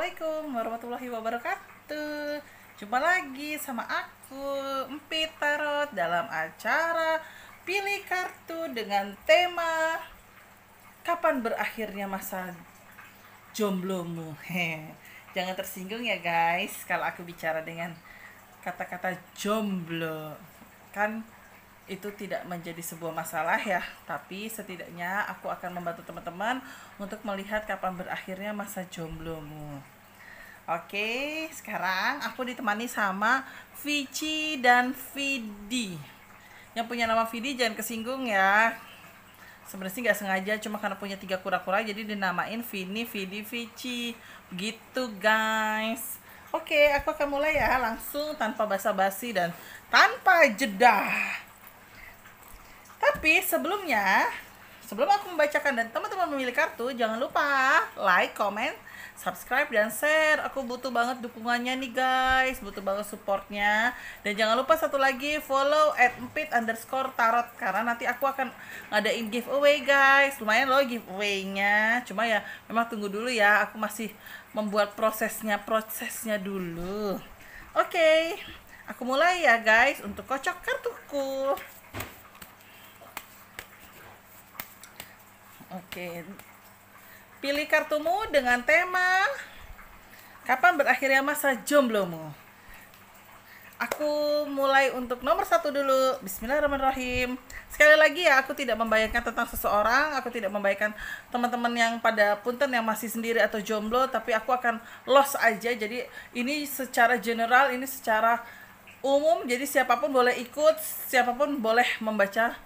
Assalamualaikum warahmatullahi wabarakatuh. Jumpa lagi sama aku, Empit Tarot, dalam acara Pilih Kartu dengan tema Kapan Berakhirnya Masa Jomblomu. Jangan tersinggung ya guys kalau aku bicara dengan kata-kata jomblo. Kan itu tidak menjadi sebuah masalah ya, tapi setidaknya aku akan membantu teman-teman untuk melihat kapan berakhirnya masa jomblomu. Oke, sekarang aku ditemani sama Vici dan Vidi. Yang punya nama Vidi jangan kesinggung ya. Sebenarnya sih nggak sengaja, cuma karena punya 3 kura-kura jadi dinamain Vini, Vidi, Vici. Gitu guys. Oke, aku akan mulai ya, langsung tanpa basa-basi dan tanpa jeda. Tapi sebelum aku membacakan dan teman-teman memilih kartu, jangan lupa like, comment, subscribe, dan share. Aku butuh banget dukungannya nih guys, butuh banget supportnya. Dan jangan lupa satu lagi, follow @empit_tarot, karena nanti aku akan ngadain giveaway guys. Lumayan loh giveaway-nya, cuma ya memang tunggu dulu ya, aku masih membuat prosesnya dulu. Oke, aku mulai ya guys untuk kocok kartuku. Oke, pilih kartumu dengan tema kapan berakhirnya masa jomblomu. Aku mulai untuk nomor 1 dulu. Bismillahirrahmanirrahim. Sekali lagi ya, aku tidak membayangkan tentang seseorang, aku tidak membayangkan teman-teman yang pada punten yang masih sendiri atau jomblo, tapi aku akan lost aja. Jadi ini secara general, ini secara umum, jadi siapapun boleh ikut, siapapun boleh membaca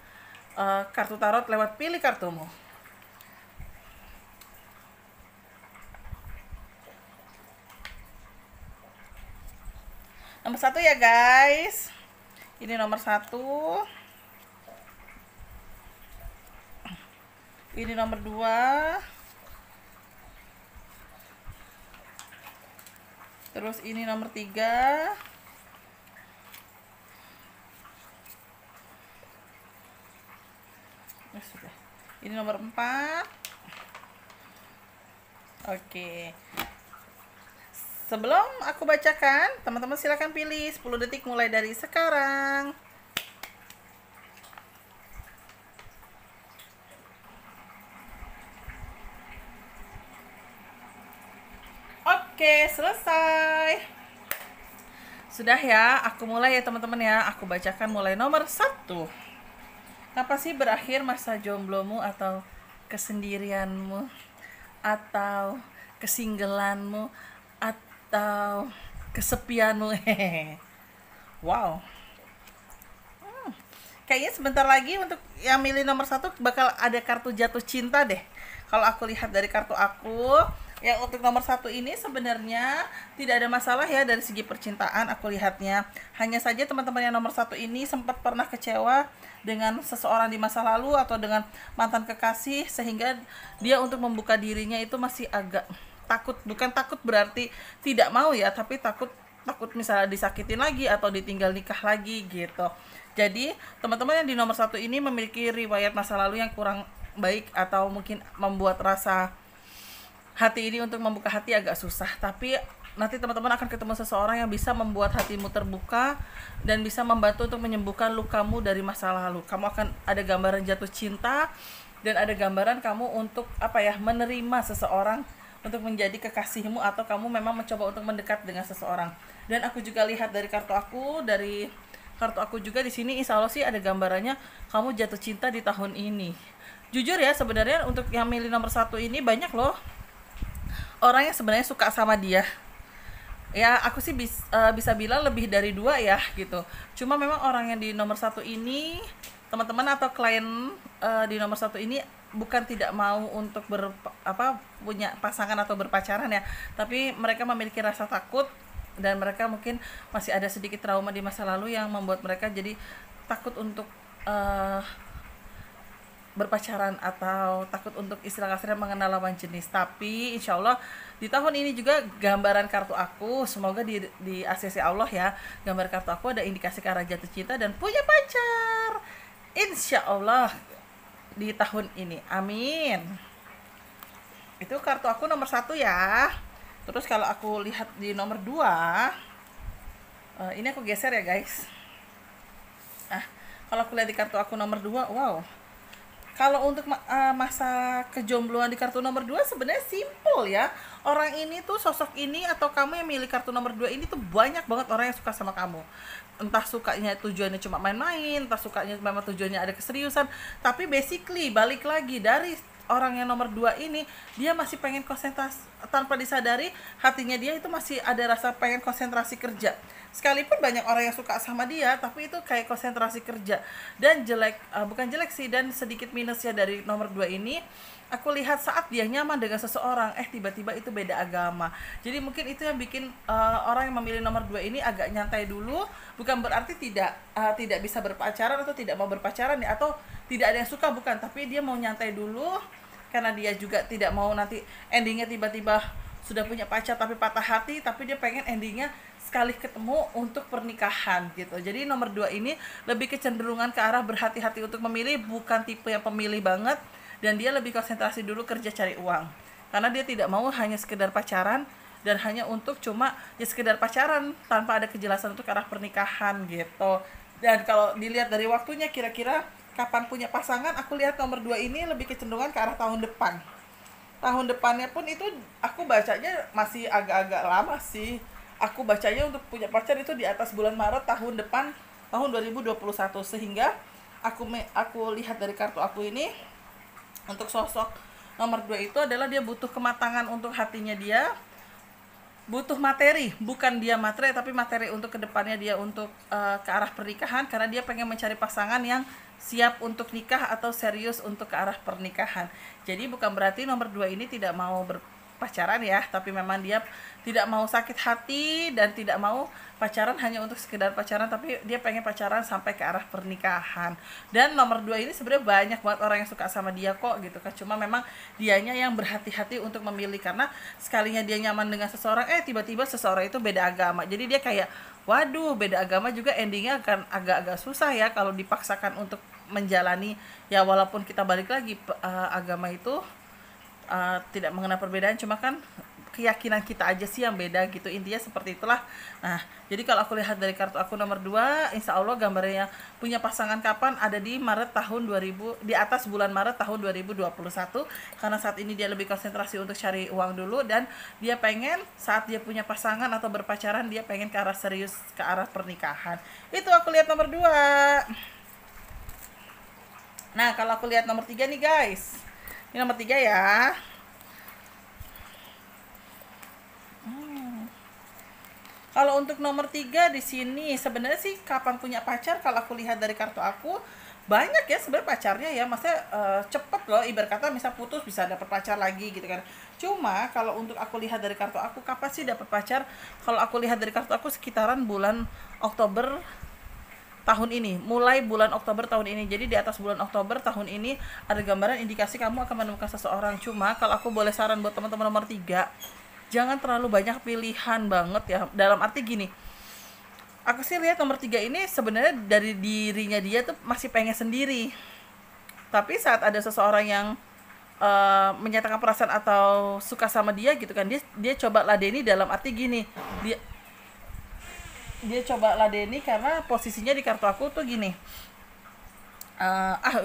kartu tarot lewat pilih kartumu. Nomor 1 ya guys. Ini nomor 1. Ini nomor 2. Terus ini nomor 3. Ini nomor 4. Oke. Sebelum aku bacakan, teman-teman silakan pilih 10 detik mulai dari sekarang. Oke, selesai. Sudah ya, aku mulai ya teman-teman ya. Aku bacakan mulai nomor 1. Kenapa sih berakhir masa jomblomu atau kesendirianmu atau kesinggelanmu atau kesepianmu? Wow. Kayaknya sebentar lagi untuk yang milih nomor 1 bakal ada kartu jatuh cinta deh. Kalau aku lihat dari kartu aku, yang untuk nomor 1 ini sebenarnya tidak ada masalah ya dari segi percintaan aku lihatnya. Hanya saja teman-teman yang nomor 1 ini sempat pernah kecewa dengan seseorang di masa lalu atau dengan mantan kekasih, sehingga dia untuk membuka dirinya itu masih agak takut. Bukan takut berarti tidak mau ya, tapi takut misalnya disakitin lagi atau ditinggal nikah lagi gitu. Jadi teman-teman yang di nomor 1 ini memiliki riwayat masa lalu yang kurang baik atau mungkin membuat rasa hati ini untuk membuka hati agak susah. Tapi nanti teman-teman akan ketemu seseorang yang bisa membuat hatimu terbuka dan bisa membantu untuk menyembuhkan lukamu dari masa lalu. Kamu akan ada gambaran jatuh cinta dan ada gambaran kamu untuk menerima seseorang untuk menjadi kekasihmu, atau kamu memang mencoba untuk mendekat dengan seseorang. Dan aku juga lihat dari kartu aku juga di sini insya Allah sih ada gambarannya kamu jatuh cinta di tahun ini. Jujur ya, sebenarnya untuk yang milih nomor 1 ini banyak loh orang yang sebenarnya suka sama dia. Ya aku sih bisa bilang lebih dari 2 ya gitu. Cuma memang orang yang di nomor 1 ini, teman-teman atau klien di nomor 1 ini bukan tidak mau untuk punya pasangan atau berpacaran ya, tapi mereka memiliki rasa takut dan mereka mungkin masih ada sedikit trauma di masa lalu yang membuat mereka jadi takut untuk berpacaran atau takut untuk istilah kasarnya mengenal lawan jenis. Tapi insya Allah di tahun ini juga gambaran kartu aku, semoga di ACC Allah ya, gambar kartu aku ada indikasi ke arah jatuh cinta dan punya pacar insya Allah di tahun ini, amin. Itu kartu aku nomor 1 ya. Terus kalau aku lihat di nomor 2, ini aku geser ya guys. Kalau aku lihat di kartu aku nomor 2, wow. Kalau untuk masa kejombloan di kartu nomor 2 sebenarnya simple ya. Orang ini tuh, sosok ini atau kamu yang milih kartu nomor 2 ini tuh banyak banget orang yang suka sama kamu. Entah sukanya tujuannya cuma main-main, entah sukanya memang tujuannya ada keseriusan. Tapi basically balik lagi dari orang yang nomor 2 ini, dia masih pengen konsentrasi, tanpa disadari hatinya dia itu masih ada rasa pengen konsentrasi kerja. Sekalipun banyak orang yang suka sama dia, tapi itu kayak konsentrasi kerja. Dan jelek, bukan jelek sih, dan sedikit minusnya dari nomor 2 ini, aku lihat saat dia nyaman dengan seseorang, tiba-tiba itu beda agama. Jadi mungkin itu yang bikin orang yang memilih nomor 2 ini agak nyantai dulu. Bukan berarti tidak bisa berpacaran atau tidak mau berpacaran ya, atau tidak ada yang suka, bukan, tapi dia mau nyantai dulu karena dia juga tidak mau nanti endingnya tiba-tiba sudah punya pacar tapi patah hati, tapi dia pengen endingnya sekali ketemu untuk pernikahan gitu. Jadi nomor 2 ini lebih kecenderungan ke arah berhati-hati untuk memilih, bukan tipe yang pemilih banget, dan dia lebih konsentrasi dulu kerja cari uang. Karena dia tidak mau hanya sekedar pacaran dan hanya untuk cuma ya sekedar pacaran tanpa ada kejelasan untuk ke arah pernikahan gitu. Dan kalau dilihat dari waktunya kira-kira kapan punya pasangan, aku lihat nomor 2 ini lebih kecenderungan ke arah tahun depan. Tahun depannya pun itu aku bacanya masih agak-agak lama sih. Aku bacanya untuk punya pacar itu di atas bulan Maret tahun depan, tahun 2021. Sehingga aku lihat dari kartu aku ini, untuk sosok nomor 2 itu adalah dia butuh kematangan untuk hatinya dia, butuh materi, bukan dia materi tapi materi untuk kedepannya dia untuk ke arah pernikahan, karena dia pengen mencari pasangan yang siap untuk nikah atau serius untuk ke arah pernikahan. Jadi bukan berarti nomor 2 ini tidak mau berpacaran ya, tapi memang dia tidak mau sakit hati dan tidak mau pacaran hanya untuk sekedar pacaran, tapi dia pengen pacaran sampai ke arah pernikahan. Dan nomor 2 ini sebenarnya banyak banget orang yang suka sama dia kok gitu kan, cuma memang dianya yang berhati-hati untuk memilih, karena sekalinya dia nyaman dengan seseorang, tiba-tiba seseorang itu beda agama. Jadi dia kayak, waduh, beda agama juga endingnya akan agak-agak susah ya kalau dipaksakan untuk menjalani. Ya walaupun kita balik lagi, agama itu tidak mengenal perbedaan, cuma kan keyakinan kita aja sih yang beda gitu, intinya seperti itulah. Nah, jadi kalau aku lihat dari kartu aku nomor 2, insya Allah gambarnya punya pasangan kapan, ada di Maret tahun 2000, di atas bulan Maret tahun 2021, karena saat ini dia lebih konsentrasi untuk cari uang dulu, dan dia pengen saat dia punya pasangan atau berpacaran, dia pengen ke arah serius, ke arah pernikahan. Itu aku lihat nomor 2. Nah, kalau aku lihat nomor 3 nih guys, ini nomor 3 ya. Kalau untuk nomor 3 di sini sebenarnya sih kapan punya pacar, kalau aku lihat dari kartu aku banyak ya sebenarnya pacarnya ya, maksudnya cepet loh, ibarat kata misal putus bisa dapat pacar lagi gitu kan. Cuma kalau untuk aku lihat dari kartu aku kapan sih dapat pacar, kalau aku lihat dari kartu aku sekitaran bulan Oktober tahun ini, mulai bulan Oktober tahun ini. Jadi di atas bulan Oktober tahun ini ada gambaran indikasi kamu akan menemukan seseorang. Cuma kalau aku boleh saran buat teman-teman nomor 3, jangan terlalu banyak pilihan banget ya. Dalam arti gini, aku sih lihat nomor 3 ini sebenarnya dari dirinya dia tuh masih pengen sendiri. Tapi saat ada seseorang yang menyatakan perasaan atau suka sama dia gitu kan, dia coba ladeni, dalam arti gini, dia coba ladeni karena posisinya di kartu aku tuh gini,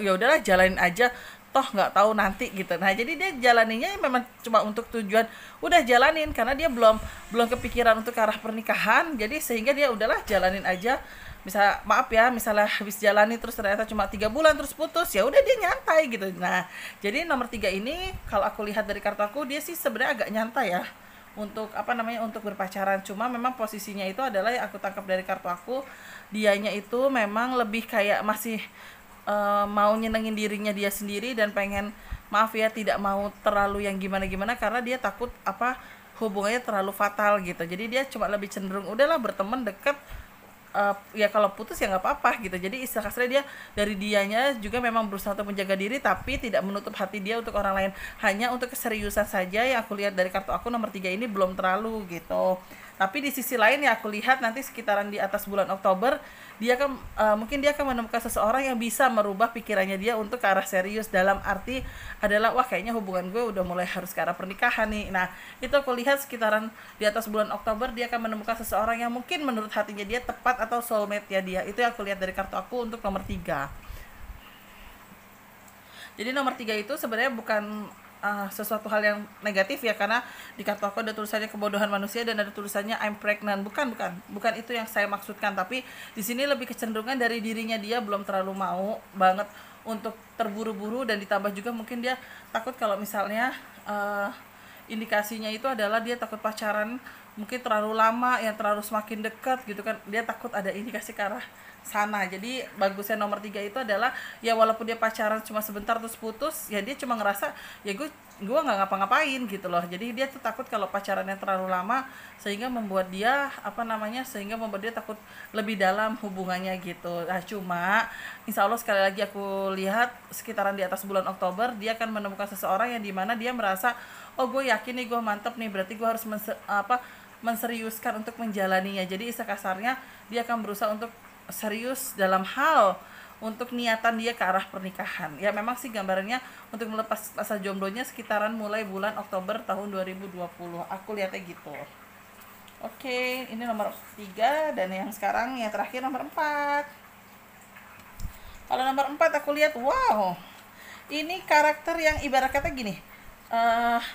ya udahlah jalanin aja, toh nggak tahu nanti gitu. Nah jadi dia jalaninya memang cuma untuk tujuan udah jalanin, karena dia belum kepikiran untuk ke arah pernikahan, jadi sehingga dia udahlah jalanin aja. Maaf ya, misalnya habis jalani terus ternyata cuma 3 bulan terus putus, ya udah dia nyantai gitu. Nah jadi nomor 3 ini kalau aku lihat dari kartu aku, dia sih sebenarnya agak nyantai ya untuk untuk berpacaran. Cuma memang posisinya itu adalah yang aku tangkap dari kartu aku, dianya itu memang lebih kayak masih mau nyenengin dirinya dia sendiri, dan pengen, maaf ya, tidak mau terlalu yang gimana-gimana, karena dia takut hubungannya terlalu fatal gitu. Jadi dia cuma lebih cenderung udahlah berteman deket, ya kalau putus ya nggak apa-apa gitu. Jadi istilah kasarnya dia dari dianya juga memang berusaha untuk menjaga diri, tapi tidak menutup hati dia untuk orang lain, hanya untuk keseriusan saja. Yang aku lihat dari kartu aku nomor 3 ini belum terlalu gitu. Tapi di sisi lain ya aku lihat nanti sekitaran di atas bulan Oktober dia kan mungkin dia akan menemukan seseorang yang bisa merubah pikirannya dia untuk ke arah serius, dalam arti adalah wah kayaknya hubungan gue udah mulai harus ke arah pernikahan nih. Nah itu aku lihat sekitaran di atas bulan Oktober dia akan menemukan seseorang yang mungkin menurut hatinya dia tepat atau soulmate ya dia. Itu yang aku lihat dari kartu aku untuk nomor 3. Jadi nomor 3 itu sebenarnya bukan sesuatu hal yang negatif ya, karena di kartu aku ada tulisannya kebodohan manusia dan ada tulisannya I'm pregnant. Bukan itu yang saya maksudkan, tapi di sini lebih kecenderungan dari dirinya dia belum terlalu mau banget untuk terburu-buru, dan ditambah juga mungkin dia takut kalau misalnya indikasinya itu adalah dia takut pacaran mungkin terlalu lama, yang terlalu semakin dekat gitu kan, dia takut ada indikasi ke arah sana. Jadi bagusnya nomor 3 itu adalah ya walaupun dia pacaran cuma sebentar terus putus, ya dia cuma ngerasa ya gue nggak ngapa-ngapain gitu loh. Jadi dia tuh takut kalau pacarannya terlalu lama sehingga membuat dia sehingga membuat dia takut lebih dalam hubungannya gitu. Nah cuma insya Allah sekali lagi aku lihat sekitaran di atas bulan Oktober dia akan menemukan seseorang yang dimana dia merasa oh gue yakin nih, gue mantep nih, berarti gue harus menseriuskan untuk menjalaninya. Jadi istilah kasarnya dia akan berusaha untuk serius dalam hal untuk niatan dia ke arah pernikahan. Ya memang sih gambarannya untuk melepas masa jomblonya sekitaran mulai bulan Oktober tahun 2020. Aku lihatnya gitu. Oke, ini nomor 3 dan yang sekarang yang terakhir nomor 4. Kalau nomor 4 aku lihat wow. Ini karakter yang ibarat kata gini.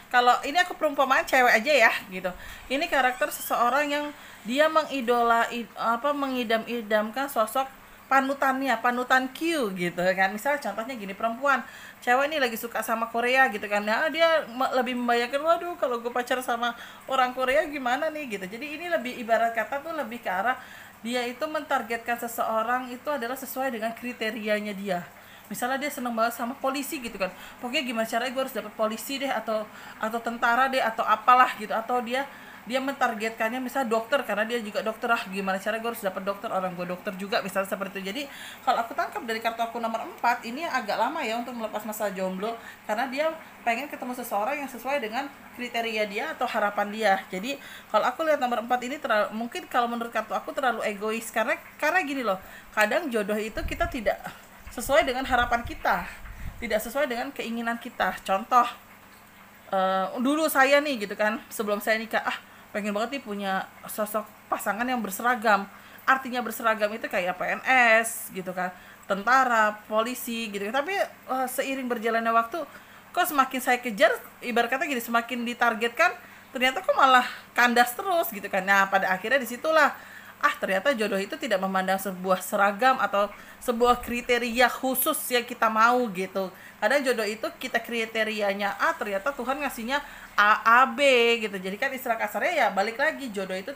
Kalau ini aku perumpamaan cewek aja ya gitu. Ini karakter seseorang yang dia mengidam-idamkan sosok panutan Q gitu kan. Misal contohnya gini, perempuan, cewek ini lagi suka sama Korea gitu kan. Nah, dia lebih membayangkan waduh kalau gue pacar sama orang Korea gimana nih gitu. Jadi ini lebih ibarat kata tuh lebih ke arah dia itu mentargetkan seseorang itu adalah sesuai dengan kriterianya dia. Misalnya dia seneng banget sama polisi gitu kan, pokoknya gimana caranya gue harus dapet polisi deh, atau tentara deh, atau apalah gitu. Atau dia mentargetkannya misalnya dokter, karena dia juga dokter, gimana caranya gue harus dapet dokter, orang gue dokter juga, misalnya seperti itu. Jadi kalau aku tangkap dari kartu aku nomor 4 ini agak lama ya untuk melepas masa jomblo, karena dia pengen ketemu seseorang yang sesuai dengan kriteria dia atau harapan dia. Jadi kalau aku lihat nomor 4 ini mungkin kalau menurut kartu aku terlalu egois, karena gini loh, kadang jodoh itu kita tidak sesuai dengan harapan kita, tidak sesuai dengan keinginan kita. Contoh, dulu saya nih gitu kan, sebelum saya nikah, pengen banget nih punya sosok pasangan yang berseragam. Artinya berseragam itu kayak PNS gitu kan, tentara, polisi gitu kan. Tapi seiring berjalannya waktu, kok semakin saya kejar, ibarat kata gini, semakin ditargetkan, ternyata kok malah kandas terus gitu kan. Nah pada akhirnya disitulah ternyata jodoh itu tidak memandang sebuah seragam atau sebuah kriteria khusus yang kita mau gitu. Kadang jodoh itu kita kriterianya A, ternyata Tuhan ngasihnya A, B gitu. Jadi kan istilah kasarnya ya balik lagi, jodoh itu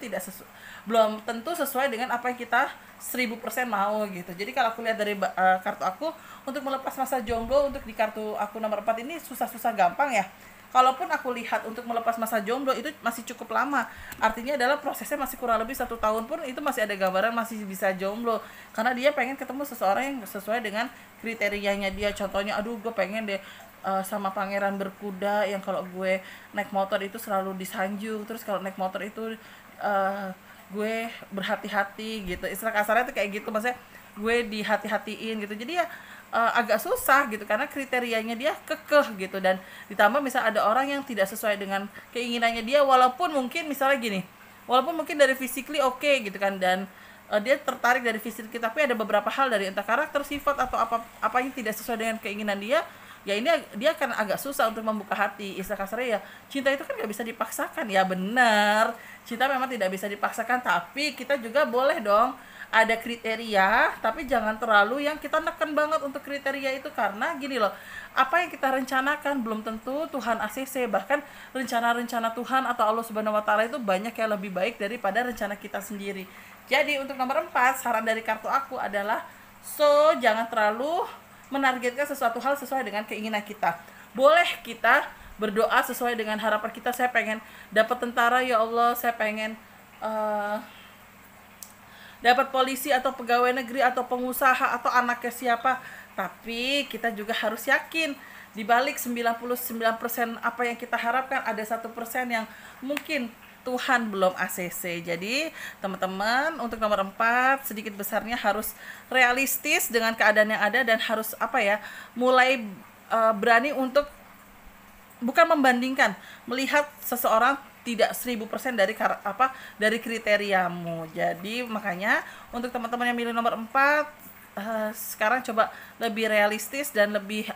belum tentu sesuai dengan apa yang kita 1000% mau gitu. Jadi kalau aku lihat dari kartu aku, untuk melepas masa jomblo untuk di kartu aku nomor 4 ini susah-susah gampang ya. Kalaupun aku lihat untuk melepas masa jomblo itu masih cukup lama, artinya adalah prosesnya masih kurang lebih 1 tahun pun itu masih ada gambaran masih bisa jomblo, karena dia pengen ketemu seseorang yang sesuai dengan kriterianya dia. Contohnya, aduh gue pengen deh sama pangeran berkuda yang kalau gue naik motor itu selalu disanjung, terus kalau naik motor itu gue berhati-hati gitu. Istilah kasarnya tuh kayak gitu, maksudnya gue dihati-hatiin gitu. Jadi ya agak susah gitu, karena kriterianya dia kekeh gitu. Dan ditambah misal ada orang yang tidak sesuai dengan keinginannya dia, walaupun mungkin misalnya gini, walaupun mungkin dari physically oke gitu kan, dan dia tertarik dari fisik kita, tapi ada beberapa hal dari entah karakter, sifat, atau apa yang tidak sesuai dengan keinginan dia, ya ini dia akan agak susah untuk membuka hati. Istilah kasarnya ya, cinta itu kan gak bisa dipaksakan. Ya benar, cinta memang tidak bisa dipaksakan, tapi kita juga boleh dong ada kriteria, tapi jangan terlalu yang kita neken banget untuk kriteria itu. Karena gini loh, apa yang kita rencanakan belum tentu Tuhan ACC. Bahkan rencana-rencana Tuhan atau Allah Subhanahu wa Ta'ala itu banyak yang lebih baik daripada rencana kita sendiri. Jadi untuk nomor 4, saran dari kartu aku adalah jangan terlalu menargetkan sesuatu hal sesuai dengan keinginan kita. Boleh kita berdoa sesuai dengan harapan kita. Saya pengen dapat tentara, ya Allah, saya pengen dapat polisi atau pegawai negeri atau pengusaha atau anaknya siapa. Tapi kita juga harus yakin di balik 99% apa yang kita harapkan ada 1% yang mungkin Tuhan belum ACC. Jadi teman-teman untuk nomor 4 sedikit besarnya harus realistis dengan keadaan yang ada dan harus mulai berani untuk bukan membandingkan, melihat seseorang tidak 1000% dari kriteriamu. Jadi makanya untuk teman-teman yang milih nomor 4 sekarang coba lebih realistis dan lebih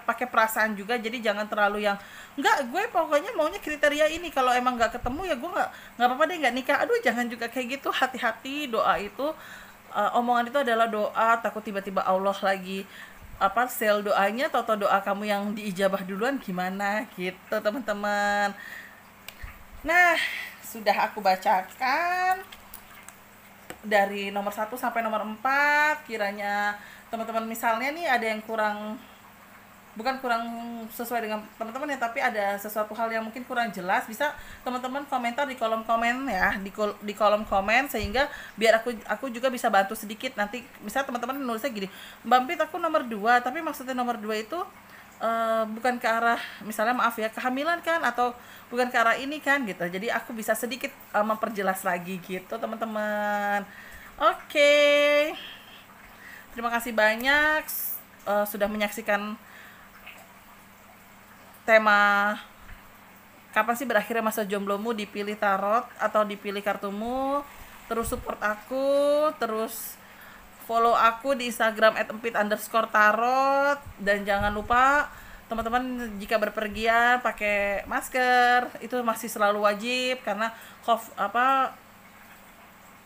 pakai perasaan juga. Jadi jangan terlalu yang enggak, gue pokoknya maunya kriteria ini, kalau emang nggak ketemu ya gue nggak apa-apa deh, nggak nikah. Aduh, jangan juga kayak gitu. Hati-hati, doa itu omongan itu adalah doa, takut tiba-tiba Allah lagi sel doanya, atau doa kamu yang diijabah duluan gimana gitu teman-teman. Nah, sudah aku bacakan dari nomor 1 sampai nomor 4. Kiranya teman-teman misalnya nih ada yang bukan kurang sesuai dengan teman-teman ya, tapi ada sesuatu hal yang mungkin kurang jelas, bisa teman-teman komentar di kolom komen ya, di kolom komen, sehingga biar aku juga bisa bantu sedikit. Nanti misal teman-teman nulisnya gini, Mbak Empit aku nomor 2, tapi maksudnya nomor 2 itu bukan ke arah misalnya kehamilan kan, atau bukan ke arah ini kan gitu. Jadi aku bisa sedikit memperjelas lagi gitu teman-teman. Oke. Terima kasih banyak sudah menyaksikan tema kapan sih berakhirnya masa jomblomu, dipilih tarot atau dipilih kartumu. Terus support aku, terus follow aku di Instagram @empit_tarot, dan jangan lupa teman-teman jika berpergian pakai masker, itu masih selalu wajib karena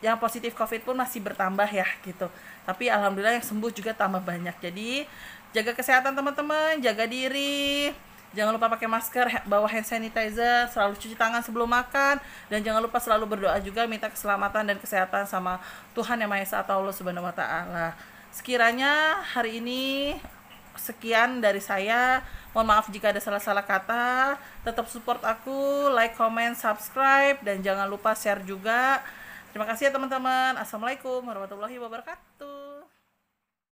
yang positif COVID pun masih bertambah ya gitu. Tapi alhamdulillah yang sembuh juga tambah banyak. Jadi jaga kesehatan teman-teman, jaga diri. Jangan lupa pakai masker, bawa hand sanitizer, selalu cuci tangan sebelum makan, dan jangan lupa selalu berdoa juga, minta keselamatan dan kesehatan sama Tuhan Yang Maha Esa atau Allah Subhanahu wa Ta'ala. Sekiranya hari ini sekian dari saya. Mohon maaf jika ada salah-salah kata. Tetap support aku, like, comment, subscribe, dan jangan lupa share juga. Terima kasih ya teman-teman. Assalamualaikum warahmatullahi wabarakatuh.